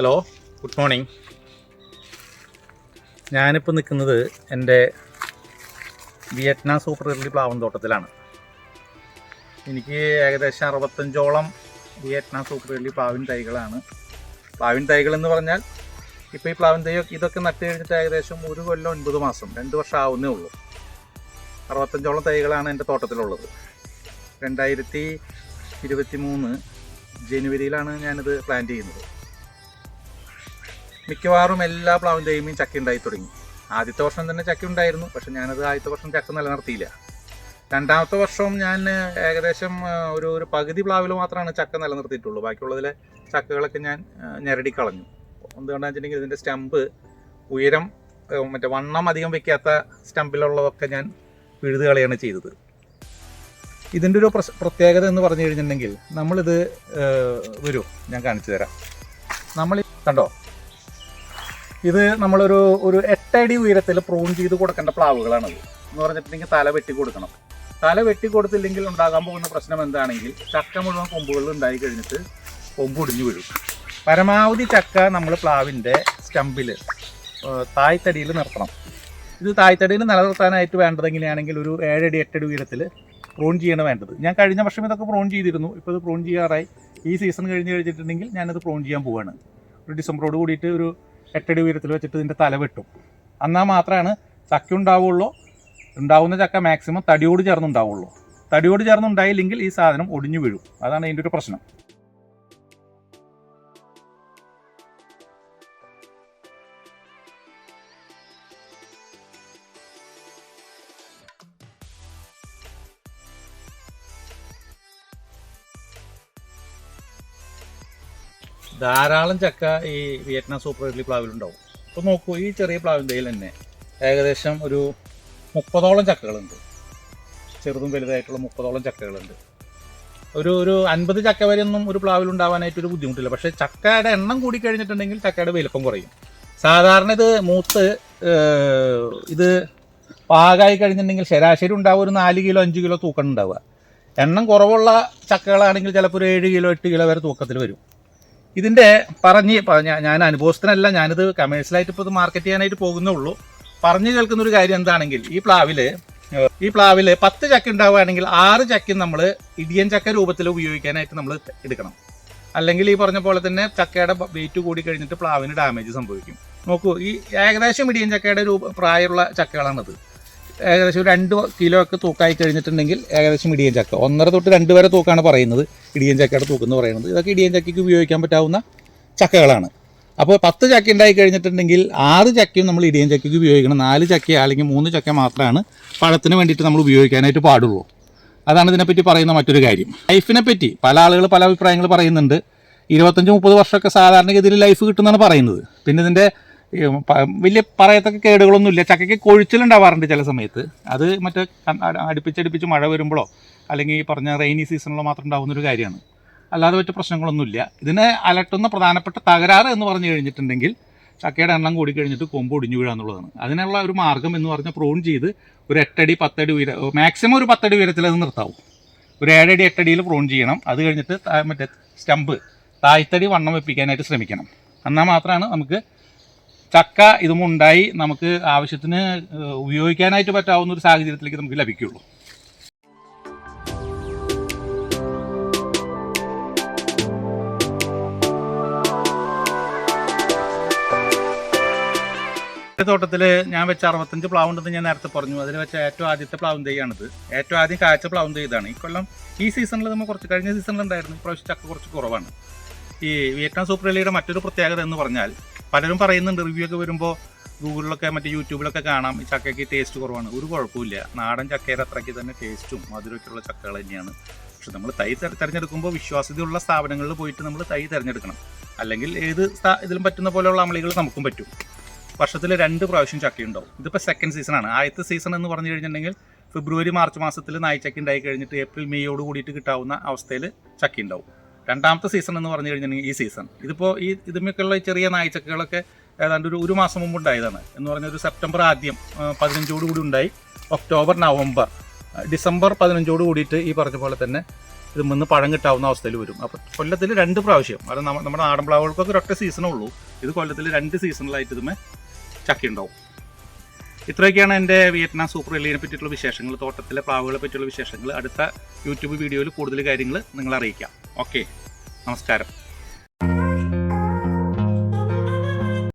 Hello, good morning. ഞാനിപ്പോൾ നിൽക്കുന്നത് എൻ്റെ വിയറ്റ്നാം സൂപ്പർ എർലി പ്ലാവൻ തോട്ടത്തിലാണ്. എനിക്ക് ഏകദേശം 65ഓളം വിയറ്റ്നാം സൂപ്പർ എർലി പ്ലാവിൻ തൈകളാണ്. പ്ലാവിൻ തൈകൾ എന്ന് പറഞ്ഞാൽ ഇപ്പോൾ ഈ പ്ലാവിൻ തൈ ഇതൊക്കെ നട്ട് കഴിഞ്ഞിട്ട് ഏകദേശം 1 കൊല്ലം 9 മാസം 2 വർഷം ആവുന്നേ ഉള്ളൂ. 65ഓളം തൈകളാണ് എൻ്റെ തോട്ടത്തിലുള്ളത്. 2023 ജനുവരിയിലാണ് ഞാനിത് പ്ലാന്റ് ചെയ്യുന്നത്. മിക്കവാറും എല്ലാ പ്ലാവിൻ തൈയുമേയും ചക്ക ഉണ്ടായി തുടങ്ങി. ആദ്യത്തെ വർഷം തന്നെ ചക്ക ഉണ്ടായിരുന്നു, പക്ഷെ ഞാനത് ആദ്യത്തെ വർഷം ചക്ക നിലനിർത്തിയില്ല. രണ്ടാമത്തെ വർഷം ഞാൻ ഏകദേശം ഒരു പകുതി പ്ലാവിൽ മാത്രമാണ് ചക്ക നിലനിർത്തിയിട്ടുള്ളൂ. ബാക്കിയുള്ളതിലെ ചക്കകളൊക്കെ ഞാൻ ഞെരടിക്കളഞ്ഞു. എന്തുകൊണ്ടാണെന്ന് വെച്ചിട്ടുണ്ടെങ്കിൽ ഇതിൻ്റെ സ്റ്റമ്പ് ഉയരം വണ്ണം അധികം വെക്കാത്ത സ്റ്റമ്പിലുള്ളതൊക്കെ ഞാൻ പിഴുത് കളയാണ് ചെയ്തത്. ഇതിൻ്റെ ഒരു പ്രത്യേകത എന്ന് പറഞ്ഞു കഴിഞ്ഞിട്ടുണ്ടെങ്കിൽ നമ്മളിത് ഞാൻ കാണിച്ചു തരാം. നമ്മൾ കണ്ടോ, ഇത് നമ്മളൊരു 8 അടി ഉയരത്തിൽ പ്രൂൺ ചെയ്ത് കൊടുക്കേണ്ട പ്ലാവുകളാണത്. എന്ന് പറഞ്ഞിട്ടുണ്ടെങ്കിൽ തല വെട്ടി കൊടുക്കണം. തല വെട്ടി കൊടുത്തില്ലെങ്കിൽ ഉണ്ടാകാൻ പോകുന്ന പ്രശ്നം എന്താണെങ്കിൽ ചക്ക മുഴുവൻ കൊമ്പുകളിൽ ഉണ്ടായി കഴിഞ്ഞിട്ട് കൊമ്പ് ഒടിഞ്ഞു വീഴും. പരമാവധി ചക്ക നമ്മൾ പ്ലാവിൻ്റെ സ്റ്റമ്പിൽ തായ്തടിയിൽ നിർത്തണം. ഇത് തായ്തടിയിൽ നിലനിർത്താനായിട്ട് വേണ്ടത് എങ്ങനെയാണെങ്കിൽ ഒരു 7 അടി 8 അടി ഉയരത്തിൽ പ്രൂൺ ചെയ്യണം വേണ്ടത്. ഞാൻ കഴിഞ്ഞ വർഷം ഇതൊക്കെ പ്രൂൺ ചെയ്തിരുന്നു. ഇപ്പോൾ ഇത് പ്രൂൺ ചെയ്യാറായി. ഈ സീസൺ കഴിഞ്ഞിട്ടുണ്ടെങ്കിൽ ഞാനത് പ്രൂൺ ചെയ്യാൻ പോവുകയാണ്. ഒരു ഡിസംബറോട് കൂടിയിട്ട് ഒരു 8 അടി ഉയരത്തിൽ വെച്ചിട്ട് ഇതിൻ്റെ തല വെട്ടും. എന്നാൽ മാത്രമാണ് ചക്ക ഉണ്ടാവുള്ളൂ. ഉണ്ടാവുന്ന ചക്ക മാക്സിമം തടിയോട് ചേർന്നുണ്ടാവുള്ളൂ. തടിയോട് ചേർന്നുണ്ടായില്ലെങ്കിൽ ഈ സാധനം ഒടിഞ്ഞു വീഴും. അതാണ് അതിൻ്റെ ഒരു പ്രശ്നം. ധാരാളം ചക്ക ഈ വിയറ്റ്നാം സൂപ്പർ എർലി പ്ലാവിലുണ്ടാവും. അപ്പോൾ നോക്കൂ, ഈ ചെറിയ പ്ലാവിൻ തൈയിൽ തന്നെ ഏകദേശം ഒരു 30ഓളം ചക്കകളുണ്ട്. ചെറുതും വലുതായിട്ടുള്ള 30ഓളം ചക്കകളുണ്ട്. ഒരു 50 ചക്ക വരെയൊന്നും ഒരു പ്ലാവിലുണ്ടാവാനായിട്ടൊരു ബുദ്ധിമുട്ടില്ല. പക്ഷേ ചക്കയുടെ എണ്ണം കൂടി കഴിഞ്ഞിട്ടുണ്ടെങ്കിൽ ചക്കയുടെ വലുപ്പം കുറയും. സാധാരണ ഇത് മൂത്ത് ഇത് പാകമായി കഴിഞ്ഞിട്ടുണ്ടെങ്കിൽ ശരാശരി ഉണ്ടാവുക ഒരു 4 കിലോ 5 കിലോ തൂക്കം ഉണ്ടാവുക. എണ്ണം കുറവുള്ള ചക്കകളാണെങ്കിൽ ചിലപ്പോൾ ഒരു 7 കിലോ 8 കിലോ വരെ തൂക്കത്തിൽ വരും. ഇതിൻ്റെ ഞാൻ അനുഭവസ്ഥനല്ല, ഞാനിത് കമേഴ്ഷ്യലായിട്ട് ഇപ്പോൾ ഇത് മാർക്കറ്റ് ചെയ്യാനായിട്ട് പോകുന്നേ ഉള്ളൂ. പറഞ്ഞു കേൾക്കുന്നൊരു കാര്യം എന്താണെങ്കിൽ ഈ പ്ലാവിൽ 10 ചക്ക ഉണ്ടാവുകയാണെങ്കിൽ 6 ചക്കയും നമ്മൾ ഇടിയൻ ചക്ക രൂപത്തിൽ ഉപയോഗിക്കാനായിട്ട് നമ്മൾ എടുക്കണം. അല്ലെങ്കിൽ ഈ പറഞ്ഞ പോലെ തന്നെ ചക്കയുടെ വെയിറ്റ് കൂടി കഴിഞ്ഞിട്ട് പ്ലാവിന് ഡാമേജ് സംഭവിക്കും. നോക്കൂ, ഈ ഏകദേശം ഇടിയൻ ചക്കയുടെ പ്രായമുള്ള ചക്കകളാണിത്. ഏകദേശം 2 കിലോ ഒക്കെ തൂക്കായി കഴിഞ്ഞിട്ടുണ്ടെങ്കിൽ ഏകദേശം ഇടിയൻ ചക്ക 1.5 തൊട്ട് 2 വരെ തൂക്കാണ് പറയുന്നത്. ഇടിയൻ ചക്കയുടെ തൂക്കെന്ന് പറയുന്നത് ഇതൊക്കെ ഇടിയൻ ചക്കയ്ക്ക് ഉപയോഗിക്കാൻ പറ്റാവുന്ന ചക്കകളാണ്. അപ്പോൾ 10 ചക്ക ഉണ്ടായി കഴിഞ്ഞിട്ടുണ്ടെങ്കിൽ 6 ചക്കയും നമ്മൾ ഇടിയൻ ചക്കയ്ക്ക് ഉപയോഗിക്കണം. 4 ചക്ക അല്ലെങ്കിൽ 3 ചക്ക മാത്രമാണ് പഴത്തിന് വേണ്ടിയിട്ട് നമ്മൾ ഉപയോഗിക്കാനായിട്ട് പാടുള്ളൂ. അതാണ് ഇതിനെപ്പറ്റി പറയുന്ന മറ്റൊരു കാര്യം. ലൈഫിനെ പറ്റി പല ആളുകൾ പല അഭിപ്രായങ്ങൾ പറയുന്നുണ്ട്. 25-30 വർഷമൊക്കെ സാധാരണഗതിയിൽ ലൈഫ് കിട്ടുമെന്നാണ് പറയുന്നത്. പിന്നെ ഇതിൻ്റെ വലിയ പറയത്തക്ക കേടുകളൊന്നുമില്ല. ചക്കയ്ക്ക് കൊഴിച്ചിലുണ്ടാവാറുണ്ട് ചില സമയത്ത്. അത് അടുപ്പിച്ചടുപ്പിച്ച് മഴ വരുമ്പോഴോ അല്ലെങ്കിൽ ഈ പറഞ്ഞ റെയിനി സീസണിലോ മാത്രം ഉണ്ടാകുന്നൊരു കാര്യമാണ്. അല്ലാതെ മറ്റു പ്രശ്നങ്ങളൊന്നുമില്ല. ഇതിനെ അലട്ടുന്ന പ്രധാനപ്പെട്ട തകരാറ് എന്ന് പറഞ്ഞു കഴിഞ്ഞിട്ടുണ്ടെങ്കിൽ ചക്കയുടെ എണ്ണം കൂടി കഴിഞ്ഞിട്ട് കൊമ്പ് ഒടിഞ്ഞു വീഴുക എന്നുള്ളതാണ്. അതിനുള്ള ഒരു മാർഗ്ഗം എന്ന് പറഞ്ഞാൽ പ്രൂൺ ചെയ്ത് ഒരു 8 അടി 10 അടി മാക്സിമം ഒരു 10 അടി ഉയരത്തിൽ അത് നിർത്താവും. ഒരു 7 അടി 8 അടിയിൽ പ്രൂൺ ചെയ്യണം. അത് കഴിഞ്ഞിട്ട് സ്റ്റമ്പ് തായ്തടി വണ്ണം വെപ്പിക്കാനായിട്ട് ശ്രമിക്കണം. എന്നാൽ മാത്രമാണ് നമുക്ക് ചക്ക ഇതുമുണ്ടായി നമുക്ക് ആവശ്യത്തിന് ഉപയോഗിക്കാനായിട്ട് പറ്റാവുന്ന ഒരു സാഹചര്യത്തിലേക്ക് നമുക്ക് ലഭിക്കുകയുള്ളൂ. തോട്ടത്തിൽ ഞാൻ വെച്ച 65 പ്ലാവുണ്ടെന്ന് ഞാൻ നേരത്തെ പറഞ്ഞു. അതിൽ വെച്ച ഏറ്റവും ആദ്യത്തെ പ്ലാവും തൈയാണിത്. ഏറ്റവും ആദ്യം കാഴ്ച പ്ലാവും തൈ ഇതാണ്. ഈ കൊല്ലം ഈ സീസണിൽ നമ്മൾ കഴിഞ്ഞ സീസണിൽ ഉണ്ടായിരുന്നു. ഇപ്രാവശ്യം ചക്ക കുറച്ച് കുറവാണ്. ഈ വിയറ്റ്നാം സൂപ്പർ എർലിയുടെ മറ്റൊരു പ്രത്യേകത എന്ന് പറഞ്ഞാൽ പലരും പറയുന്നുണ്ട്, റിവ്യൂ ഒക്കെ വരുമ്പോൾ ഗൂഗിളിലൊക്കെ യൂട്യൂബിലൊക്കെ കാണാം ഈ ചക്കയ്ക്ക് ടേസ്റ്റ് കുറവാണ്. ഒരു കുഴപ്പമില്ല. നാടൻ ചക്കയുടെ അത്രയ്ക്ക് തന്നെ ടേസ്റ്റും മധുരമൊക്കെയുള്ള ചക്കകൾ തന്നെയാണ്. പക്ഷെ നമ്മൾ തൈ തിരഞ്ഞെടുക്കുമ്പോൾ വിശ്വാസ്യതയുള്ള സ്ഥാപനങ്ങളിൽ പോയിട്ട് നമ്മൾ തൈ തിരഞ്ഞെടുക്കണം. അല്ലെങ്കിൽ ഇതിലും പറ്റുന്ന പോലെയുള്ള അമളികൾ നമുക്കും പറ്റും. വർഷത്തിൽ 2 പ്രാവശ്യം ചക്കയുണ്ടാവും. ഇതിപ്പോൾ സെക്കൻഡ് സീസണാണ്. ആദ്യത്തെ സീസൺ എന്ന് പറഞ്ഞു കഴിഞ്ഞിട്ടുണ്ടെങ്കിൽ ഫെബ്രുവരി മാർച്ച് മാസത്തിൽ നായ്ച്ചക്ക ഉണ്ടായി കഴിഞ്ഞിട്ട് ഏപ്രിൽ മെയ്യോട് കൂടിയിട്ട് കിട്ടാവുന്ന അവസ്ഥയിൽ ചക്ക ഉണ്ടാവും. രണ്ടാമത്തെ സീസൺ എന്ന് പറഞ്ഞു കഴിഞ്ഞിട്ടുണ്ടെങ്കിൽ ഈ സീസൺ. ഇതിപ്പോൾ ഇതുമൊക്കെയുള്ള ചെറിയ നായ്ച്ചക്കകളൊക്കെ ഏതാണ്ട് ഒരു മാസം മുമ്പ് ഉണ്ടായതാണ്. എന്ന് പറഞ്ഞാൽ ഒരു സെപ്റ്റംബർ ആദ്യം 15 കൂടി ഉണ്ടായി. ഒക്ടോബർ നവംബർ ഡിസംബർ 15 കൂടിയിട്ട് ഈ പറഞ്ഞ പോലെ തന്നെ ഇത് നിന്ന് പഴം കിട്ടാവുന്ന അവസ്ഥയിൽ വരും. അപ്പോൾ കൊല്ലത്തിൽ 2 പ്രാവശ്യം, അത് നമ്മുടെ നാടൻ പ്ലാവുകൾക്കൊക്കെ ഒരൊറ്റ സീസണേ ഉള്ളൂ. ഇത് കൊല്ലത്തിൽ 2 സീസണിലായിട്ട് ഇതുമേ ചക്ക ഉണ്ടാവും. ഇത്രയൊക്കെയാണ് എൻ്റെ വിയറ്റ്നാം സൂപ്പർ എല്ലിനെ പറ്റിയിട്ടുള്ള വിശേഷങ്ങൾ, തോട്ടത്തിലെ പ്ലാവുകളെ പറ്റിയുള്ള വിശേഷങ്ങൾ. അടുത്ത യൂട്യൂബ് വീഡിയോയിൽ കൂടുതൽ കാര്യങ്ങൾ നിങ്ങളെ അറിയിക്കാം. ഓക്കെ, നമസ്കാരം.